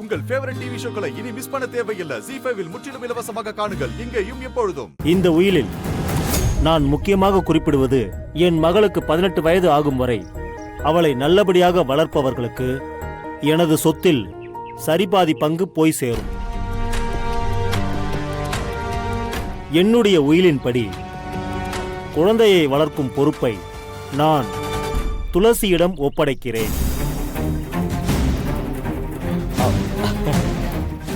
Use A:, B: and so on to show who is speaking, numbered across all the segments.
A: உங்கள் favourite TV ஷோக்களை இனி miss பண்ண தேவையில்லை. ZEE5 இல் முற்றிலும் இலவசமாக காணுங்கள். இங்கேயும் எப்பொழுதும்.
B: இந்த உயிலில் நான் முக்கியமாக குறிப்பிடுவது, என் மகளுக்கு 18 வயது ஆகும் வரை அவளை நல்லபடியாக வளர்ப்பவர்களுக்கு எனது சொத்தில் சரிபாதி பங்கு போய் சேரும். என்னுடைய உயிலின்படி குழந்தையை வளர்க்கும் பொறுப்பை நான் துளசியிடம் ஒப்படைக்கிறேன்.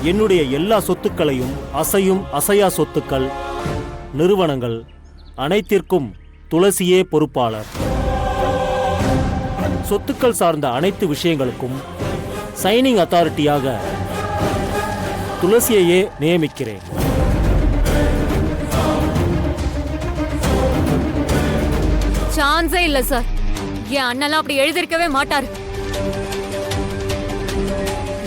B: என்னுடைய எல்லா சொத்துக்களையும், அசையும் அசையா சொத்துக்கள், நிறுவனங்கள் அனைத்திற்கும் துளசியே பொறுப்பாளர். சொத்துக்கள் சார்ந்த அனைத்து விஷயங்களுக்கும் சைனிங் அத்தாரிட்டியாக துளசியையே நியமிக்கிறேன்.
C: சான்ஸே இல்ல சார். என் அண்ணெல்லாம் அப்படி எழுதிருக்கவே மாட்டாரு.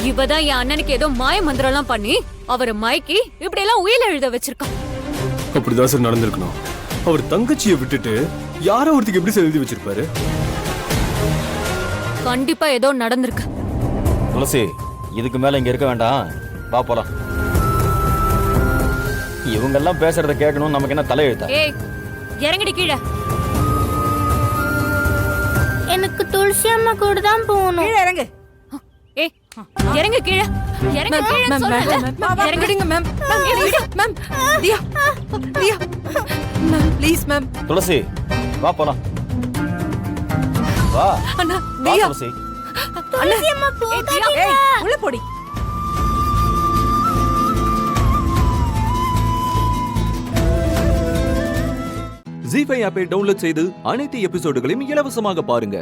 C: இவதான் என் அண்ணனுக்கு ஏதோ மாய மந்திரம் பண்ணி அவரை மயக்கி இப்படி எல்லாம் உயில எழுத வச்சிருக்கான்.
D: அப்படிதான் சார் நடந்திருக்கணும். அவர் தங்கச்சியை விட்டுட்டு யாரோ ஒருத்திக்கு எப்படி சார் எழுதி வச்சிருப்பாரு?
C: கண்டிப்பா ஏதோ நடந்திருக்கு.
E: துளசி, இதுக்கு மேல இங்க இருக்க வேண்டாம், வா போலாம். இவங்கெல்லாம் பேசுறத கேட்கணும், நமக்கு என்ன தலையெழுத்தா?
C: ஏய், இறங்கடி கீழே.
F: எனக்கு துளசி அம்மா கூட தான் போகணும்.
G: கீழே இறங்கு.
C: ஏய், இறங்கு கீழே. இறங்கு கீழே சொல்றேன்ல.
G: இறங்குங்க ma'am. Ma'am Diya Diya ma'am please ma'am.
E: Tulasi, வா போலாம். வா
G: அண்ணா
E: வா
G: தியா.
E: துளசி.
F: துளசி அம்மா போகாதீங்க.
G: ஏய் உள்ள போடி.
H: ZEE5 ஆப்பை டவுன்லோட் செய்து அனைத்து எபிசோடுகளையும் இலவசமாக பாருங்க.